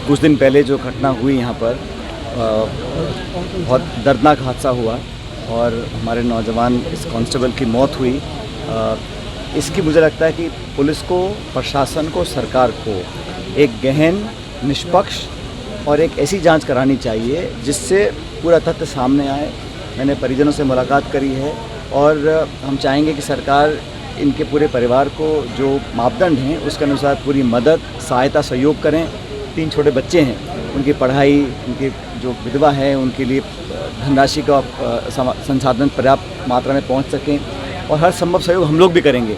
कुछ दिन पहले जो घटना हुई यहाँ पर बहुत दर्दनाक हादसा हुआ और हमारे नौजवान इस कांस्टेबल की मौत हुई। इसकी मुझे लगता है कि पुलिस को, प्रशासन को, सरकार को एक गहन, निष्पक्ष और एक ऐसी जांच करानी चाहिए जिससे पूरा तथ्य सामने आए। मैंने परिजनों से मुलाकात करी है और हम चाहेंगे कि सरकार इनके पूरे परिवार को जो मापदंड हैं उसके अनुसार पूरी मदद, सहायता, सहयोग करें। 3 छोटे बच्चे हैं, उनकी पढ़ाई, उनकी जो विधवा है उनके लिए धनराशि का संसाधन पर्याप्त मात्रा में पहुंच सकें और हर संभव सहयोग हम लोग भी करेंगे।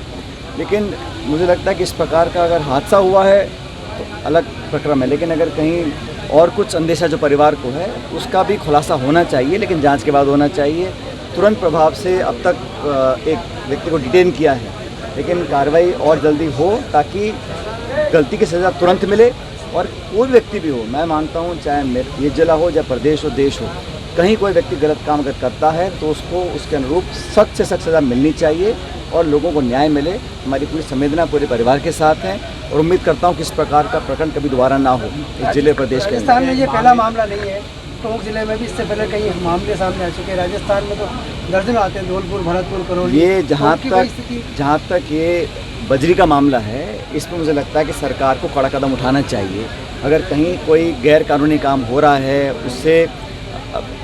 लेकिन मुझे लगता है कि इस प्रकार का अगर हादसा हुआ है तो अलग प्रक्रम है, लेकिन अगर कहीं और कुछ अंदेशा जो परिवार को है उसका भी खुलासा होना चाहिए, लेकिन जांच के बाद होना चाहिए। तुरंत प्रभाव से अब तक एक व्यक्ति को डिटेन किया है, लेकिन कार्रवाई और जल्दी हो ताकि गलती की सज़ा तुरंत मिले और कोई व्यक्ति भी हो, मैं मानता हूँ चाहे ये जिला हो या प्रदेश हो, देश हो, कहीं कोई व्यक्ति गलत काम अगर करता है तो उसको उसके अनुरूप सख्त से सख्त सज़ा मिलनी चाहिए और लोगों को न्याय मिले। हमारी पूरी संवेदना पूरे परिवार के साथ है और उम्मीद करता हूँ कि इस प्रकार का प्रकरण कभी दोबारा ना हो इस जिले प्रदेश के राजस्थान में। ये पहला मामला नहीं है, टोंक जिले में भी इससे पहले कई मामले सामने आ चुके हैं। राजस्थान में तो दर्जनों आते हैं, धौलपुर, भरतपुर, करौली। ये जहाँ तक ये बजरी का मामला है, इसमें मुझे लगता है कि सरकार को कड़ा कदम उठाना चाहिए। अगर कहीं कोई गैर कानूनी काम हो रहा है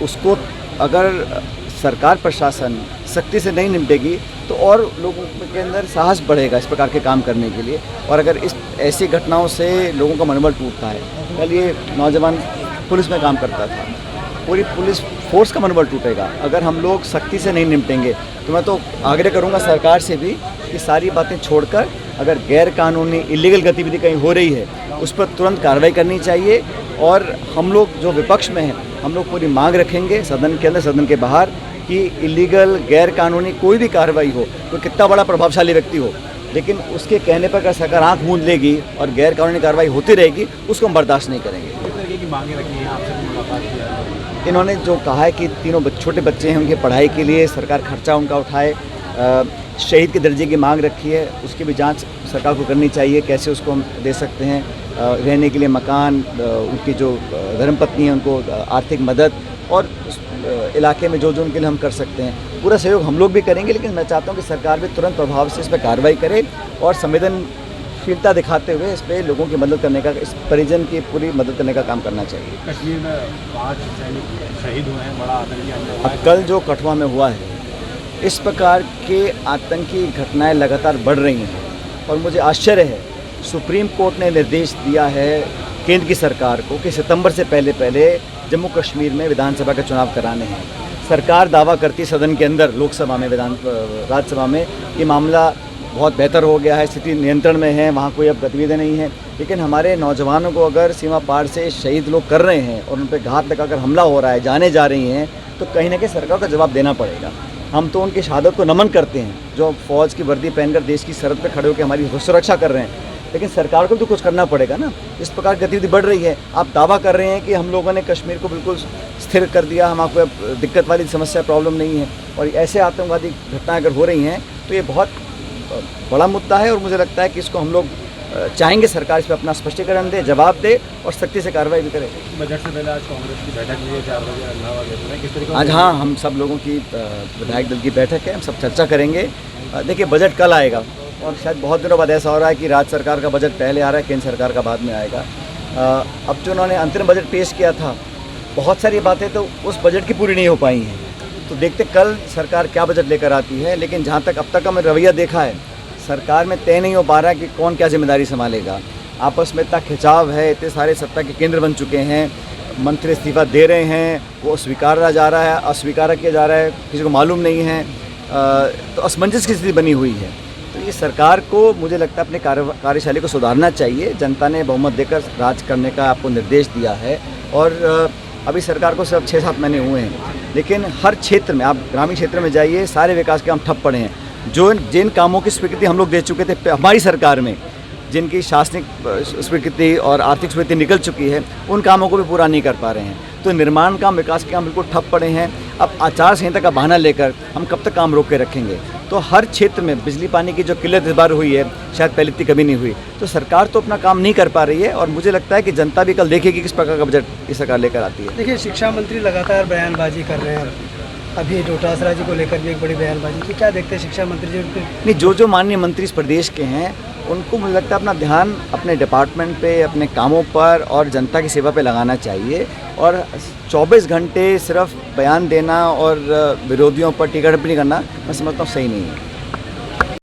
उसको अगर सरकार, प्रशासन सख्ती से नहीं निपटेगी तो और लोगों के अंदर साहस बढ़ेगा इस प्रकार के काम करने के लिए। और अगर इस ऐसी घटनाओं से लोगों का मनोबल टूटता है, कल ये नौजवान पुलिस में काम करता था, पूरी पुलिस फोर्स का मनोबल टूटेगा अगर हम लोग सख्ती से नहीं निपटेंगे। तो मैं तो आग्रह करूंगा सरकार से भी कि सारी बातें छोड़कर अगर गैर कानूनी इलीगल गतिविधि कहीं हो रही है उस पर तुरंत कार्रवाई करनी चाहिए। और हम लोग जो विपक्ष में हैं, हम लोग पूरी मांग रखेंगे सदन के अंदर, सदन के बाहर, कि इलीगल, गैर कानूनी कोई भी कार्रवाई हो, कोई कितना बड़ा प्रभावशाली व्यक्ति हो, लेकिन उसके कहने पर अगर सरकार आँख मूंद लेगी और गैर कानूनी कार्रवाई होती रहेगी उसको हम बर्दाश्त नहीं करेंगे। इन्होंने जो कहा है कि तीनों छोटे बच्चे हैं, उनकी पढ़ाई के लिए सरकार खर्चा उनका उठाए, शहीद के दर्जे की मांग रखी है, उसकी भी जांच सरकार को करनी चाहिए, कैसे उसको हम दे सकते हैं रहने के लिए मकान, उनकी जो धर्मपत्नी है उनको आर्थिक मदद और उस इलाके में जो जो उनके लिए हम कर सकते हैं पूरा सहयोग हम लोग भी करेंगे। लेकिन मैं चाहता हूँ कि सरकार भी तुरंत प्रभाव से इस पर कार्रवाई करे और संवेदनशीलता दिखाते हुए इस पर लोगों की मदद करने का, इस परिजन की पूरी मदद करने का काम करना चाहिए। कश्मीर में 5 सैनिक शहीद हुए हैं, बड़ा आतंकी हमला। अब कल जो कठुआ में हुआ है, इस प्रकार के आतंकी घटनाएं लगातार बढ़ रही हैं और मुझे आश्चर्य है, सुप्रीम कोर्ट ने निर्देश दिया है केंद्र की सरकार को कि सितंबर से पहले जम्मू कश्मीर में विधानसभा के चुनाव कराने हैं। सरकार दावा करती सदन के अंदर, लोकसभा में, राज्यसभा में, कि मामला बहुत बेहतर हो गया है, स्थिति नियंत्रण में है, वहाँ कोई अब गतिविधि नहीं है। लेकिन हमारे नौजवानों को अगर सीमा पार से शहीद लोग कर रहे हैं और उन पर घात लगाकर हमला हो रहा है, जाने जा रही हैं, तो कहीं ना कहीं सरकार का जवाब देना पड़ेगा। हम तो उनकी शहादत को नमन करते हैं जो फ़ौज की वर्दी पहनकर देश की सरहद पर खड़े होकर हमारी सुरक्षा कर रहे हैं, लेकिन सरकार को तो कुछ करना पड़ेगा ना। इस प्रकार गतिविधि बढ़ रही है, आप दावा कर रहे हैं कि हम लोगों ने कश्मीर को बिल्कुल स्थिर कर दिया, हम आपको दिक्कत वाली समस्या, प्रॉब्लम नहीं है, और ऐसे आतंकवादी घटनाएं अगर हो रही हैं तो ये बहुत बड़ा मुद्दा है। और मुझे लगता है कि इसको हम लोग चाहेंगे सरकार इस पर अपना स्पष्टीकरण दे, जवाब दे और सख्ती से कार्रवाई भी करे। बजट से पहले आज कांग्रेस की बैठक हुई है 4 बजे इलाहाबाद में, किस तरीके आज हाँ, हम सब लोगों की विधायक दल की बैठक है, हम सब चर्चा करेंगे। देखिए, बजट कल आएगा और शायद बहुत दिनों बाद ऐसा हो रहा है कि राज्य सरकार का बजट पहले आ रहा है, केंद्र सरकार का बाद में आएगा। अब जो उन्होंने अंतरिम बजट पेश किया था, बहुत सारी बातें तो उस बजट की पूरी नहीं हो पाई हैं, तो देखते कल सरकार क्या बजट लेकर आती है। लेकिन जहाँ तक अब तक हमें रवैया देखा है, सरकार में तय नहीं हो पा रहा है कि कौन क्या जिम्मेदारी संभालेगा। आपस में इतना खिंचाव है, इतने सारे सत्ता के केंद्र बन चुके हैं, मंत्री इस्तीफा दे रहे हैं, वो स्वीकारा जा रहा है, अस्वीकारा किया जा रहा है, किसी को मालूम नहीं है, तो असमंजस की स्थिति बनी हुई है। तो ये सरकार को, मुझे लगता है, अपने कार्यशैली को सुधारना चाहिए। जनता ने बहुमत देकर राज करने का आपको निर्देश दिया है और अभी सरकार को सिर्फ 6-7 महीने हुए हैं, लेकिन हर क्षेत्र में, आप ग्रामीण क्षेत्र में जाइए, सारे विकास के काम ठप पड़े हैं। जिन कामों की स्वीकृति हम लोग दे चुके थे हमारी सरकार में, जिनकी शासनिक स्वीकृति और आर्थिक स्वीकृति निकल चुकी है, उन कामों को भी पूरा नहीं कर पा रहे हैं। तो निर्माण काम, विकास के काम बिल्कुल ठप पड़े हैं। अब आचार संहिता का बहाना लेकर हम कब तक काम रोक के रखेंगे? तो हर क्षेत्र में बिजली पानी की जो किल्लत इस बार हुई है, शायद पहले इतनी कभी नहीं हुई। तो सरकार तो अपना काम नहीं कर पा रही है, और मुझे लगता है कि जनता भी कल देखेगी किस प्रकार का बजट ये सरकार लेकर आती है। देखिए, शिक्षा मंत्री लगातार बयानबाजी कर रहे हैं, अभी डोटासरा जी को लेकर भी एक बड़ी बयानबाजी, तो क्या देखते हैं शिक्षा मंत्री जी उनके? नहीं, जो माननीय मंत्री इस प्रदेश के हैं उनको मुझे लगता है अपना ध्यान अपने डिपार्टमेंट पे, अपने कामों पर और जनता की सेवा पे लगाना चाहिए, और 24 घंटे सिर्फ बयान देना और विरोधियों पर टीका टिप्पणी करना मैं समझता हूँ सही नहीं है।